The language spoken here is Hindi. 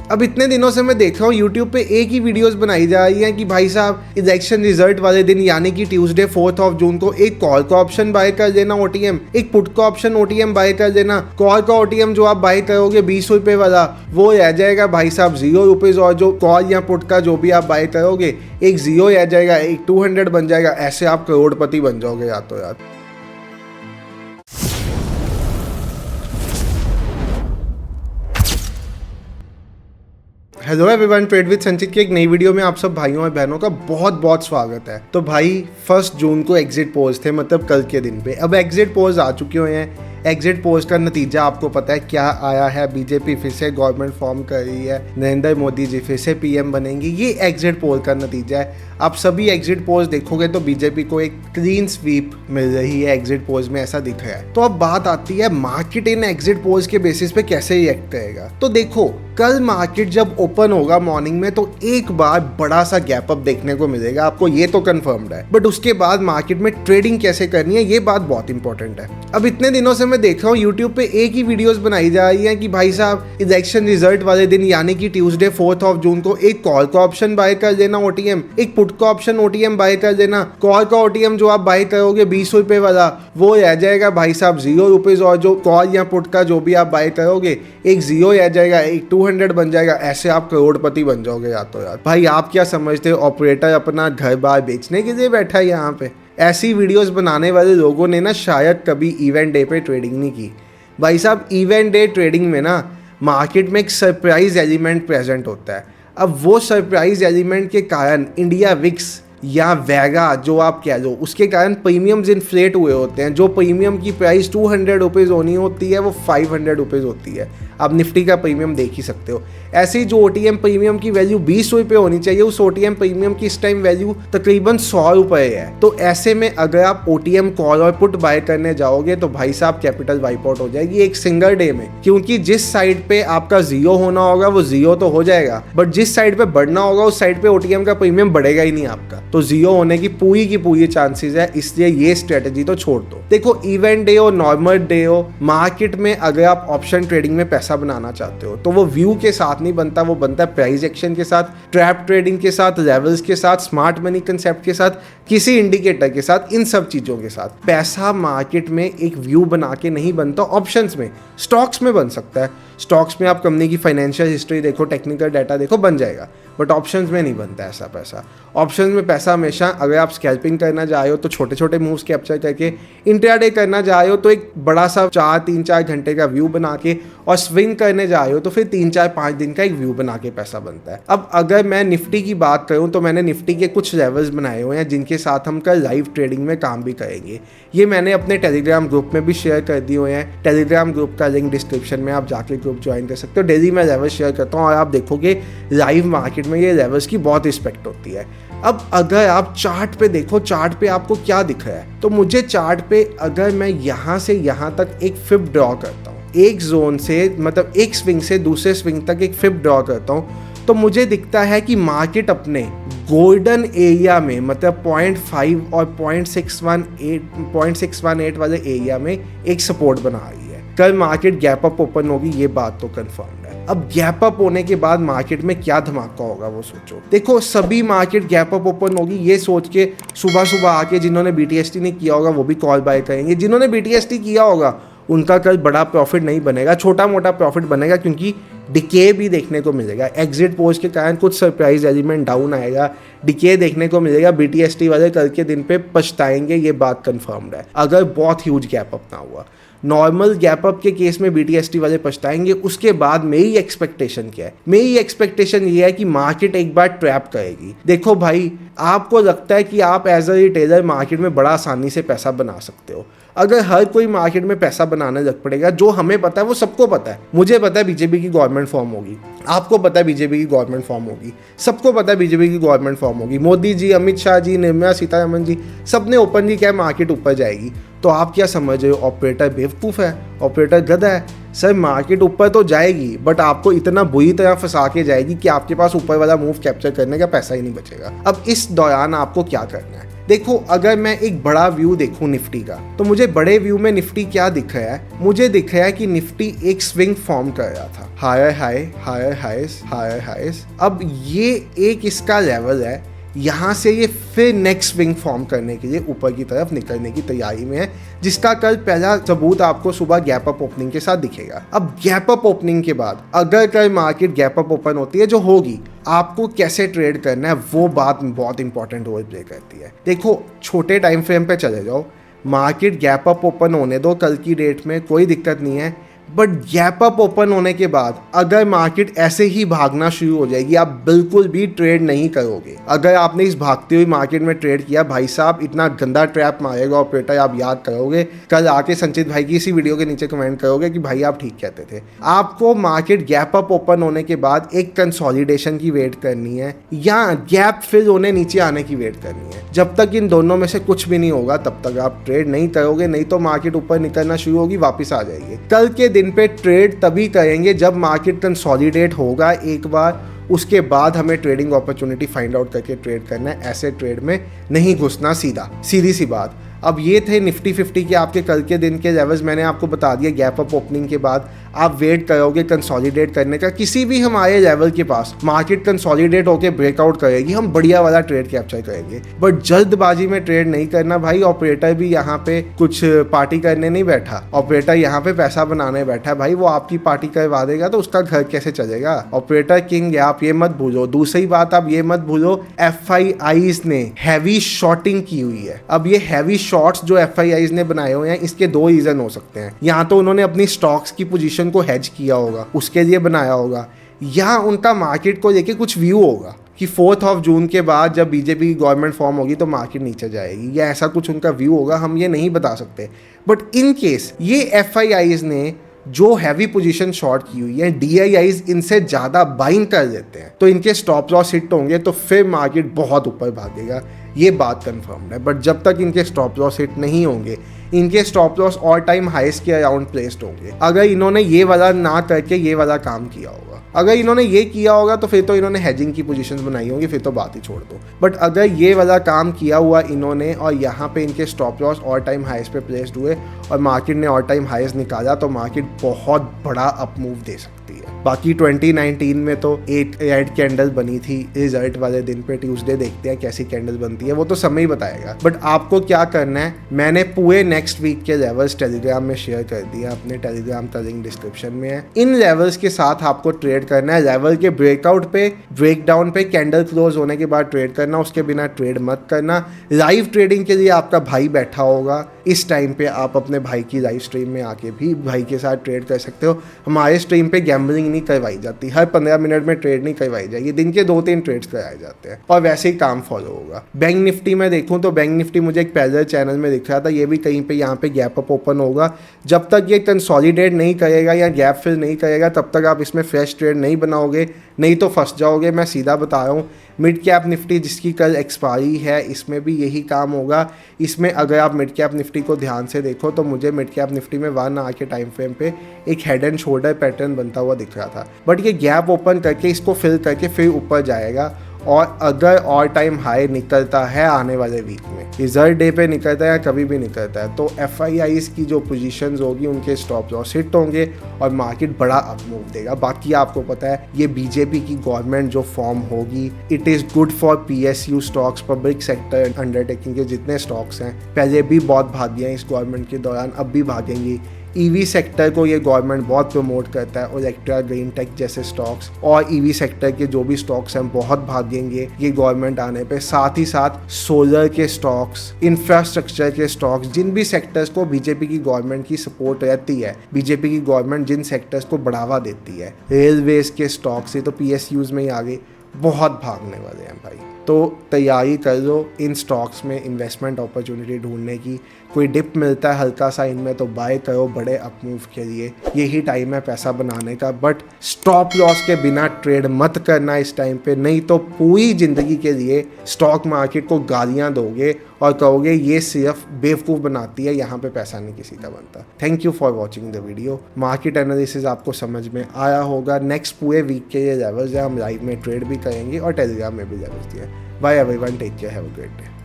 अब इतने दिनों से मैं देख रहा हूँ यूट्यूब पे एक ही वीडियोस बनाई जा रही हैं कि भाई साहब इलेक्शन रिजल्ट वाले दिन यानी कि ट्यूसडे 4 जून को एक कॉल का ऑप्शन बाय कर देना ओटीएम, एक पुट का ऑप्शन ओटीएम बाय कर देना। कॉल का ओटीएम जो आप बाय करोगे 20 रुपए वाला वो रह जाएगा भाई साहब 0 रुपीज, और जो कॉल या पुट का जो भी आप बाय करोगे एक 0 रह जाएगा, एक 200 बन जाएगा। ऐसे आप करोड़पति बन जाओगे या तो यार। हेलो एवरीवन, ट्रेड विद संचित की एक नई वीडियो में आप सब भाइयों और बहनों का बहुत बहुत स्वागत है। तो भाई 1 जून को एग्जिट पोल्स थे, मतलब कल के दिन पे। अब एग्जिट पोल्स आ चुके हुए हैं। एग्जिट पोल्स का नतीजा आपको पता है क्या आया है। बीजेपी फिर से गवर्नमेंट फॉर्म कर रही है, नरेंद्र मोदी जी फिर से पीएम बनेंगे। ये एग्जिट पोल का नतीजा है। आप सभी एग्जिट पोल्स देखोगे तो बीजेपी को एक क्लीन स्वीप मिल रही है एग्जिट पोल्स में, ऐसा दिख रहा है। तो अब बात आती है मार्केट इन एग्जिट पोल्स के बेसिस पे कैसे रिएक्ट करेगा। तो देखो, कल मार्केट जब ओपन होगा मॉर्निंग में तो एक बार बड़ा सा गैप अप देखने को मिलेगा आपको, ये तो कंफर्म्ड है। बट उसके बाद मार्केट में ट्रेडिंग कैसे करनी है ये बात बहुत इंपॉर्टेंट है। अब इतने दिनों से मैं देख रहा हूँ यूट्यूब पे एक ही वीडियोस बनाई जा रही हैं कि भाई साहब इलेक्शन रिजल्ट वाले दिन यानी कि ट्यूसडे 4 जून को एक कॉल का ऑप्शन बाय कर देना ओटीएम, एक पुट का ऑप्शन ओटीएम बाय कर देना। कॉल का ओटीएम जो आप बाय करोगे 20 रुपए वाला वो रह जाएगा भाई साहब 0 रुपीज, और जो कॉल या पुट का जो भी आप बाय करोगे एक 0 रह जाएगा, एक 200 बन जाएगा। ऐसे आप करोड़पति बन जाओगे या तो यार। भाई आप क्या समझते हो ऑपरेटर अपना घर बार बेचने के लिए बैठा है यहाँ पे? ऐसी वीडियोस बनाने वाले लोगों ने ना शायद कभी इवेंट डे पे ट्रेडिंग नहीं की। भाई साहब इवेंट डे ट्रेडिंग में ना मार्केट में एक सरप्राइज एलिमेंट प्रेजेंट होता है। अब वो सरप्राइज एलिमेंट के कारण इंडिया विक्स या वेगा जो आप कह लो उसके कारण प्रीमियम्स इन्फ्लेट हुए होते हैं। जो प्रीमियम की प्राइस 200 रुपीज़ होनी होती है वो 500 रुपीज़ होती है। आप निफ्टी का प्रीमियम देख ही सकते हो। ऐसे ही जो ओटीएम प्रीमियम की वैल्यू 20 रुपये होनी चाहिए, उस ओटीएम प्रीमियम की इस टाइम वैल्यू तकरीबन 100 रुपये है। तो ऐसे में अगर आप ओटीएम कॉल और पुट बाय करने जाओगे तो भाई साहब कैपिटल वाइप आउट हो जाएगी एक सिंगल डे में, क्योंकि जिस साइड पे आपका 0 होना होगा वो 0 तो हो जाएगा, बट जिस साइड पे बढ़ना होगा उस साइड पे ओटीएम का प्रीमियम बढ़ेगा ही नहीं आपका। तो 0 होने की पूरी चांसेस है, इसलिए ये स्ट्रेटेजी तो छोड़ दो। देखो इवेंट डे हो नॉर्मल डे हो, मार्केट में अगर आप ऑप्शन ट्रेडिंग में पैसा बनाना चाहते हो तो वो व्यू के साथ नहीं बनता, वो बनता है प्राइस एक्शन के साथ, ट्रैप ट्रेडिंग के साथ, लेवल्स के साथ, स्मार्ट मनी कंसेप्ट के साथ, किसी इंडिकेटर के साथ, इन सब चीजों के साथ। पैसा मार्केट में एक व्यू बना के नहीं बनता, ऑप्शंस में, स्टॉक्स में बन सकता है। स्टॉक्स में आप कंपनी की फाइनेंशियल हिस्ट्री देखो, टेक्निकल डाटा देखो, बन जाएगा, बट ऑप्शंस में नहीं बनता ऐसा पैसा। ऑप्शंस में पैसा हमेशा, अगर आप स्कैल्पिंग करना जा रहे हो तो छोटे छोटे मूव्स कैप्चर करके, इंट्राडे करना जा रहे हो तो एक बड़ा सा 3-4 घंटे का व्यू बना के, और स्विंग करने जा रहे हो तो फिर 3-4-5 दिन का एक व्यू बना के पैसा बनता है। अब अगर मैं निफ्टी की बात करूं तो मैंने निफ्टी के कुछ लेवल्स बनाए हुए हैं जिनके साथ हम कल लाइव ट्रेडिंग में काम भी करेंगे। ये मैंने अपने टेलीग्राम ग्रुप में भी शेयर कर दिए हुए हैं। टेलीग्राम ग्रुप का लिंक डिस्क्रिप्शन में, आप जाके ग्रुप ज्वाइन कर सकते हो। डेली मैं लेवल शेयर करता हूँ और आप देखोगे लाइव मार्केट में ये लेवल्स की बहुत रिस्पेक्ट होती है। अब अगर आप चार्ट पे देखो, चार्ट पे आपको क्या दिख रहा है, तो मुझे चार्ट पे अगर मैं यहाँ से यहाँ तक एक फिब ड्रॉ करता हूँ, एक जोन से मतलब एक स्विंग से दूसरे स्विंग तक एक फिब ड्रॉ करता हूँ, तो मुझे दिखता है कि मार्केट अपने गोल्डन एरिया में, मतलब 0.5 और 0.618 वाले एरिया में एक सपोर्ट बना रही है। कल मार्केट गैप अप ओपन होगी, ये बात तो कंफर्म है। अब गैप अप होने के बाद मार्केट में क्या धमाका होगा वो सोचो। देखो सभी मार्केट गैप अप ओपन होगी ये सोच के सुबह आके जिन्होंने बीटीएसटी नहीं किया होगा वो भी कॉल बाय करेंगे। जिन्होंने बीटीएसटी किया होगा उनका कल बड़ा प्रॉफिट नहीं बनेगा, छोटा मोटा प्रॉफिट बनेगा, क्योंकि डिके भी देखने को मिलेगा। एग्जिट पोल्स के कारण कुछ सरप्राइज एलिमेंट डाउन आएगा, डिके देखने को मिलेगा। बीटीएसटी वाले कल के दिन पे पछताएंगे, ये बात कंफर्म्ड है, अगर बहुत ह्यूज गैप अप ना हुआ। नॉर्मल गैप अप के केस में बीटीएसटी वाले पछताएंगे। उसके बाद मेरी एक्सपेक्टेशन क्या है? मेरी एक्सपेक्टेशन ये है कि मार्केट एक बार ट्रैप करेगी। देखो भाई, आपको लगता है कि आप एज अ रिटेलर मार्केट में बड़ा आसानी से पैसा बना सकते हो। अगर हर कोई मार्केट में पैसा बनाने लग पड़ेगा, जो हमें पता है वो सबको पता है। मुझे पता है बीजेपी की गवर्नमेंट फॉर्म होगी, आपको पता है बीजेपी की गवर्नमेंट फॉर्म होगी, सबको पता है बीजेपी की गवर्नमेंट फॉर्म होगी। मोदी जी, अमित शाह जी, निर्मला सीतारमण जी, सबने ओपनली क्या मार्केट ऊपर जाएगी। तो आप क्या समझ रहे हो ऑपरेटर बेवकूफ़ है, ऑपरेटर गधा है? सर मार्केट ऊपर तो जाएगी, बट आपको इतना बुरी तरह फंसा के जाएगी कि आपके पास ऊपर वाला मूव कैप्चर करने का पैसा ही नहीं बचेगा। अब इस दौरान आपको क्या करना है? देखो अगर मैं एक बड़ा व्यू देखूं निफ्टी का, तो मुझे बड़े व्यू में निफ्टी क्या दिख रहा है, मुझे दिख रहा है कि निफ्टी एक स्विंग फॉर्म कर रहा था, हायर हाई हायर हाइस हायर हाइस। अब ये एक इसका लेवल है, यहाँ से ये फिर नेक्स्ट स्विंग फॉर्म करने के लिए ऊपर की तरफ निकलने की तैयारी में है, जिसका कल पहला सबूत आपको सुबह गैप अप ओपनिंग के साथ दिखेगा। अब गैप अप ओपनिंग के बाद अगर कल मार्केट गैप अप ओपन होती है, जो होगी, आपको कैसे ट्रेड करना है वो बात बहुत इंपॉर्टेंट रोल प्ले करती है। देखो छोटे टाइम फ्रेम पे चले जाओ, मार्केट गैप अप ओपन होने दो कल की डेट में, कोई दिक्कत नहीं है, बट गैप अप ओपन होने के बाद अगर मार्केट ऐसे ही भागना शुरू हो जाएगी, आप बिल्कुल भी ट्रेड नहीं करोगे। अगर आपने इस भागती हुई मार्केट में ट्रेड किया, भाई साहब इतना गंदा ट्रैप मारेगा ऑपरेटर, आप याद करोगे, कल आके संचित भाई की इसी वीडियो के नीचे कमेंट करोगे कि भाई आप ठीक कहते थे। आपको मार्केट गैप अप ओपन होने के बाद एक कंसोलिडेशन की वेट करनी है या गैप फिल होने नीचे आने की वेट करनी है। जब तक इन दोनों में से कुछ भी नहीं होगा तब तक आप ट्रेड नहीं करोगे, नहीं तो मार्केट ऊपर निकलना शुरू होगी, वापस आ जाएगी। कल के दिन पे ट्रेड तभी करेंगे जब मार्केट कंसोलिडेट होगा एक बार, उसके बाद हमें ट्रेडिंग अपॉर्चुनिटी फाइंड आउट करके ट्रेड करना है। ऐसे ट्रेड में नहीं घुसना, सीधी सी बात। अब ये थे निफ्टी 50 के आपके कल के दिन के लेवल्स, मैंने आपको बता दिया। गैप अप ओपनिंग के बाद आप वेट करोगे कंसोलिडेट करने का, किसी भी हमारे लेवल के पास मार्केट कंसोलिडेट होकर ब्रेकआउट करेगी, हम बढ़िया वाला ट्रेड कैप्चर करेंगे। बट जल्दबाजी में ट्रेड नहीं करना भाई। ऑपरेटर भी यहाँ पे कुछ पार्टी करने नहीं बैठा, ऑपरेटर यहाँ पे पैसा बनाने बैठा है भाई। वो आपकी पार्टी करवा देगा तो उसका घर कैसे चलेगा? ऑपरेटर किंग है, आप ये मत भूलो। दूसरी बात आप ये मत भूलो, FIIs ने हैवी शॉर्टिंग की हुई है। अब ये हैवी शॉर्ट्स जो FIIs ने बनाए हुए हैं, इसके दो रीजन हो सकते हैं। यहाँ तो उन्होंने अपनी स्टॉक्स की पोजीशन को हेज किया होगा, उसके लिए बनाया होगा, या उनका मार्केट को लेके कुछ व्यू होगा कि 4 जून के बाद जब बीजेपी की गवर्नमेंट फॉर्म होगी तो मार्केट नीचे जाएगी, या ऐसा कुछ उनका व्यू होगा, हम ये नहीं बता सकते। बट इन केस ये FIIs ने जो हैवी पोजीशन शॉर्ट की हुई है, DIIs इनसे ज़्यादा बाइंग कर देते हैं, तो इनके स्टॉप लॉस हिट होंगे तो फिर मार्केट बहुत ऊपर भागेगा, ये बात कंफर्म्ड है। बट जब तक इनके स्टॉप लॉस हिट नहीं होंगे, इनके स्टॉप लॉस ऑल टाइम हाईस के अराउंड प्लेस्ड होंगे। अगर इन्होंने ये वाला ना करके ये वाला काम किया होगा, अगर इन्होंने ये किया होगा तो फिर तो इन्होंने हेजिंग की पोजीशंस बनाई होंगी, फिर तो बात ही छोड़ दो। बट अगर ये वाला काम किया हुआ इन्होंने और यहाँ पे इनके स्टॉप लॉस ऑल टाइम हाईस पे प्लेस्ड हुए और मार्केट ने ऑल टाइम हाईस निकाला, तो मार्केट बहुत बड़ा अप मूव दे सकती है। बाकी 2019 में तो एक रेड कैंडल बनी थी रिजल्ट वाले दिन पे, ट्यूसडे देखते हैं कैसी कैंडल बनती है, वो तो समय ही बताएगा। बट आपको क्या करना है, मैंने पूरे नेक्स्ट वीक के लेवल्स टेलीग्राम में शेयर कर दिया, अपने टेलीग्राम का लिंक डिस्क्रिप्शन में है। इन लेवल्स के साथ आपको ट्रेड करना है। लेवल के ब्रेकआउट पे, ब्रेकडाउन पे, कैंडल क्लोज होने के बाद ट्रेड करना, उसके बिना ट्रेड मत करना। लाइव ट्रेडिंग के लिए आपका भाई बैठा होगा, इस टाइम पे आप अपने भाई की लाइव स्ट्रीम में आके भी भाई के साथ ट्रेड कर सकते हो। हमारे स्ट्रीम पे गैम्बलिंग नहीं करवाई जाती, हर 15 मिनट में ट्रेड नहीं करवाई जाएगी, दिन के 2-3 ट्रेड्स कराए जाते हैं और वैसे ही काम फॉलो होगा। बैंक निफ्टी में देखूं तो बैंक निफ्टी मुझे एक पैरेलल चैनल में दिख रहा था, ये भी कहीं पे यहाँ पे गैप अप ओपन होगा। जब तक ये कंसोलिडेट नहीं करेगा या गैप फिल नहीं करेगा तब तक आप इसमें फ्रेश ट्रेड नहीं बनाओगे, नहीं तो फंस जाओगे। मैं सीधा बता रहा हूँ। मिड कैप निफ्टी जिसकी कल एक्सपायरी है, इसमें भी यही काम होगा। इसमें अगर आप मिड कैप निफ्टी को ध्यान से देखो तो मुझे मिड कैप निफ्टी में 1 आवर के टाइम फ्रेम पे एक हेड एंड शोल्डर पैटर्न बनता हुआ दिख रहा था। बट ये गैप ओपन करके इसको फिल करके फिर ऊपर जाएगा, और अगर ऑल टाइम हाई निकलता है आने वाले वीक में, रिजल्ट डे पे निकलता है या कभी भी निकलता है, तो FIIs की जो पोजीशंस होगी उनके स्टॉप लॉस हिट होंगे और मार्केट बड़ा अप मूव देगा। बाकी आपको पता है ये बीजेपी की गवर्नमेंट जो फॉर्म होगी, it is good for PSU stocks, public sector undertaking के जितने स्टॉक्स हैं, पहले भी बहुत भागी हैं इस गवर्नमेंट के दौरान, अब भी भागेंगी। EV सेक्टर को ये गवर्नमेंट बहुत प्रमोट करता है, इलेक्ट्रा, ग्रीन टेक जैसे स्टॉक्स और EV सेक्टर के जो भी स्टॉक्स हैं बहुत भागेंगे ये गवर्नमेंट आने पे। साथ ही साथ सोलर के स्टॉक्स, इंफ्रास्ट्रक्चर के स्टॉक्स, जिन भी सेक्टर्स को बीजेपी की गवर्नमेंट की सपोर्ट रहती है, बीजेपी की गवर्नमेंट जिन सेक्टर्स को बढ़ावा देती है, रेलवेज के स्टॉक्स, ये तो PSUs में ही आगे बहुत भागने वाले हैं भाई। तो तैयारी कर लो इन स्टॉक्स में इन्वेस्टमेंट अपॉर्चुनिटी ढूंढने की। कोई डिप मिलता है हल्का सा इनमें तो बाय करो बड़े अप मूव के लिए, यही टाइम है पैसा बनाने का। बट स्टॉप लॉस के बिना ट्रेड मत करना इस टाइम पे, नहीं तो पूरी ज़िंदगी के लिए स्टॉक मार्केट को गालियाँ दोगे और कहोगे ये सिर्फ बेवकूफ़ बनाती है, यहाँ पे पैसा नहीं किसी का बनता। Thank you for watching the video. Market analysis आपको समझ में आया होगा। नेक्स्ट पूरे वीक के ये लेवल्स है, हम लाइव में ट्रेड भी करेंगे और टेलीग्राम में भी लेवल्स दिए। Bye everyone, take care, have a great day.